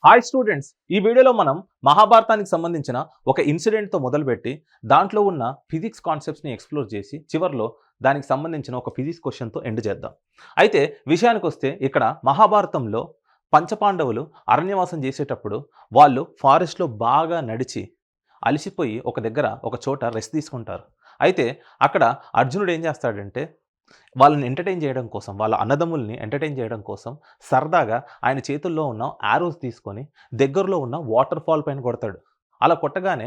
Hi students, ఈ వీడియోలో మనం మహాభారతానికి సంబంధించిన ఒక ఇన్సిడెంట్తో మొదలుపెట్టి దాంట్లో ఉన్న ఫిజిక్స్ కాన్సెప్ట్స్ని ఎక్స్ప్లోర్ చేసి చివర్లో దానికి సంబంధించిన ఒక ఫిజిక్స్ క్వశ్చన్తో ఎండ్ చేద్దాం. అయితే విషయానికి వస్తే ఇక్కడ మహాభారతంలో పంచపాండవులు అరణ్యవాసం చేసేటప్పుడు వాళ్ళు ఫారెస్ట్లో బాగా నడిచి అలసిపోయి ఒక చోట రెస్ట్ తీసుకుంటారు. అయితే అక్కడ అర్జునుడు ఏం చేస్తాడంటే వాళ్ళని ఎంటర్టైన్ చేయడం కోసం, వాళ్ళ అన్నదమ్ముల్ని ఎంటర్టైన్ చేయడం కోసం సరదాగా ఆయన చేతుల్లో ఉన్న యారోస్ తీసుకొని దగ్గరలో ఉన్న వాటర్ ఫాల్ పైన కొడతాడు. అలా కొట్టగానే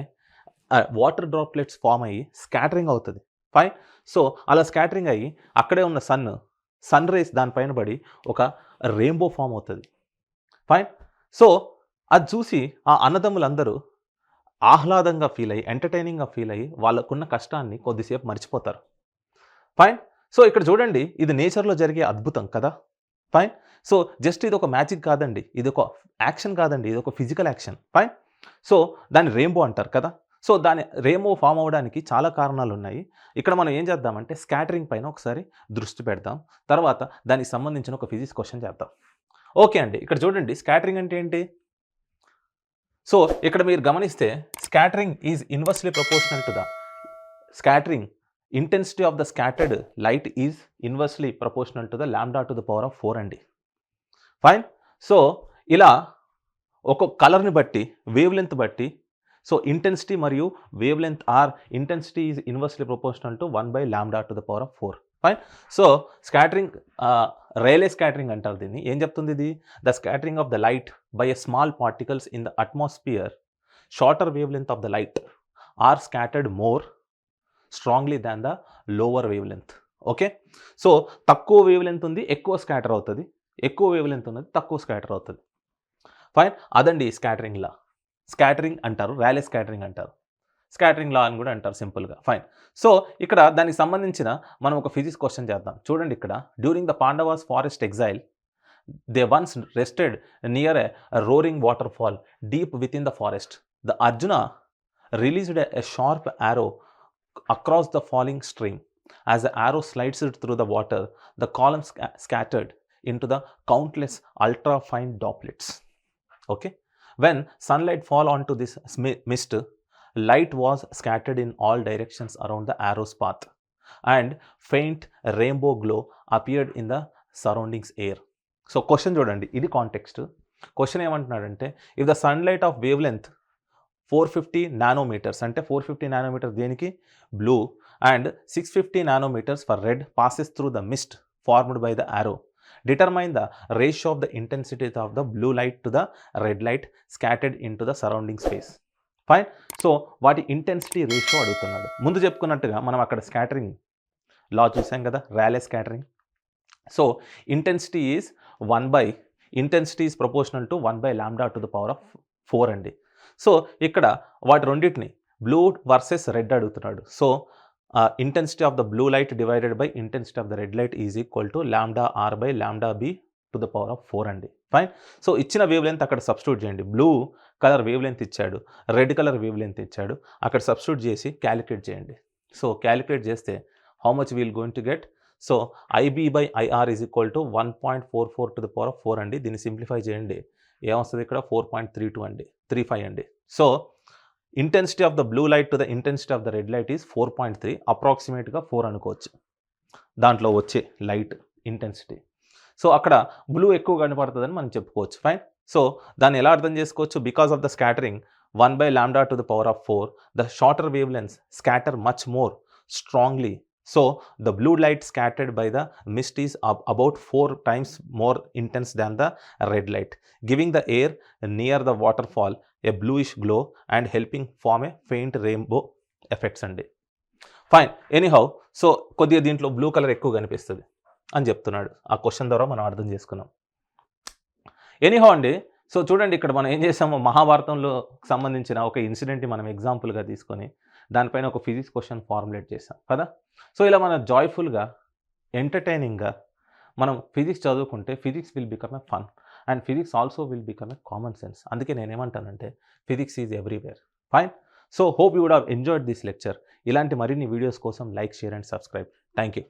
వాటర్ డ్రాప్లెట్స్ ఫామ్ అయ్యి స్కాటరింగ్ అవుతుంది. ఫైన్. సో అలా స్కాటరింగ్ అయ్యి అక్కడే ఉన్న సన్ రేస్ దానిపైన పడి ఒక రెయిన్బో ఫామ్ అవుతుంది. ఫైన్. సో అది చూసి ఆ అన్నదమ్ములందరూ ఆహ్లాదంగా ఫీల్ అయ్యి, ఎంటర్టైనింగ్గా ఫీల్ అయ్యి వాళ్ళకున్న కష్టాన్ని కొద్దిసేపు మర్చిపోతారు. ఫైన్. సో ఇక్కడ చూడండి, ఇది నేచర్లో జరిగే అద్భుతం కదా. ఫైన్. సో జస్ట్ ఇది ఒక మ్యాజిక్ కాదండి, ఇది ఒక యాక్షన్ కాదండి, ఇది ఒక ఫిజికల్ యాక్షన్. ఫైన్. సో దాన్ని రెయిన్బో అంటారు కదా. సో దాని రెయిన్బో ఫామ్ అవ్వడానికి చాలా కారణాలు ఉన్నాయి. ఇక్కడ మనం ఏం చేద్దామంటే స్కాటరింగ్ పైన ఒకసారి దృష్టి పెడదాం, తర్వాత దానికి సంబంధించిన ఒక ఫిజిక్స్ క్వశ్చన్ చేద్దాం. ఓకే అండి, ఇక్కడ చూడండి స్కాటరింగ్ అంటే ఏంటి. సో ఇక్కడ మీరు గమనిస్తే scattering is inversely proportional to the scattering intensity of the scattered light is inversely proportional to the lambda to the power of 4 అండి. ఫైన్. సో ఇలా ఒక కలర్ని బట్టి, వేవ్ లెంత్ బట్టి, సో ఇంటెన్సిటీ మరియు wavelength or intensity is inversely proportional to 1 by lambda to the power of 4. Fine. So scattering, Rayleigh scattering అంటారు దీన్ని. ఏం చెప్తుంది ఇది? The scattering of the light by a small particles in the atmosphere shorter wavelength of the light are scattered more strongly than the lower wavelength. Okay. So తక్కువ wavelength ఉంది, ఎక్కువ scatter అవుతుంది. ఎక్కువ wave length ఉన్నది, తక్కువ scatter అవుతుంది. Fine. అదండి scattering లా. Scattering అంటారు, ర్యాలే స్కాటరింగ్ అంటారు, స్కాటరింగ్ లా అని కూడా అంటారు సింపుల్గా. ఫైన్. సో ఇక్కడ దానికి సంబంధించిన మనం ఒక ఫిజిక్స్ క్వశ్చన్ చేద్దాం. చూడండి, ఇక్కడ during the Pandavas forest exhale they once rested near a roaring water fall deep with in the forest. The Arjuna released a sharp arrow across the falling stream. As the arrow slides it through the water, the column scattered into the countless ultra fine droplets. Okay. When sunlight fall onto this mist, light was scattered in all directions around the arrow's path, and faint rainbow glow appeared in the surroundings air. So question చూడండి, ఇది context. Question ఏమంటున్నాడంటే, if the sunlight of wave length 450 nanometres, అంటే 450 nanometres దేనికి? Blue, and 650 nanometres for red passes through the mist formed by the arrow. Determine the ratio of the intensity of the blue light to the red light scattered into the surrounding space. Fine. So వాటి intensity ratio అడుగుతున్నాడు. ముందు చెప్పుకున్నట్టుగా మనం అక్కడ scattering law చూసాం కదా, Rayleigh scattering. So intensity is proportional to 1 by lambda to the power of 4 అండి. So ఇక్కడ వాటి రెండింటిని బ్లూ వర్సెస్ రెడ్ అడుగుతున్నాడు. So intensity of the blue light divided by intensity of the red light is equal to lambda R by lambda B to the power of 4 అండి. Fine. So ఇచ్చిన wavelength అక్కడ substitute చేయండి. Blue colour wavelength ఇచ్చాడు, red colour wavelength ఇచ్చాడు, అక్కడ substitute చేసి calculate చేయండి. So calculate చేస్తే how much we'll going to get? So IB by IR is equal to 1.44 to the power of 4 అండి. దీన్ని సింప్లిఫై చేయండి, ఏమొస్తుంది ఇక్కడ? 4.32 అండి, 35 అండి. So intensity of the blue light to the intensity of the red light is 4.3, అప్రాక్సిమేట్గా 4 అనుకోవచ్చు దాంట్లో వచ్చే లైట్ ఇంటెన్సిటీ. సో అక్కడ బ్లూ ఎక్కువ కనపడుతుందని మనం చెప్పుకోవచ్చు. ఫైన్. సో దాన్ని ఎలా అర్థం చేసుకోవచ్చు? Because of the scattering 1 by lambda to the power of 4, the shorter wavelengths scatter much more strongly. So the blue light scattered by the mist is about 4 times more intense than the red light, giving the air near the waterfall a bluish glow and helping form a faint rainbow effects అండి. Fine. Anyhow, so కొద్దిగా దీంట్లో blue colour ఎక్కువ కనిపిస్తుంది అని చెప్తున్నాడు. ఆ question ద్వారా మనం అర్థం చేసుకున్నాం. ఎనీహౌ అండి, సో చూడండి, ఇక్కడ మనం ఏం చేసామో మహాభారతంలో సంబంధించిన ఒక ఇన్సిడెంట్ని మనం ఎగ్జాంపుల్గా తీసుకొని దానిపైన ఒక ఫిజిక్స్ క్వశ్చన్ ఫార్ములేట్ చేసాం కదా. సో ఇలా మనం జాయ్ఫుల్గా, ఎంటర్టైనింగ్గా మనం ఫిజిక్స్ చదువుకుంటే physics will become a fun, and physics also will become a common sense. అందుకే నేనేమంటానంటే physics is everywhere. Fine. So hope you would have enjoyed this lecture. ఇలాంటి మరిన్ని వీడియోస్ కోసం like, share and subscribe. Thank you.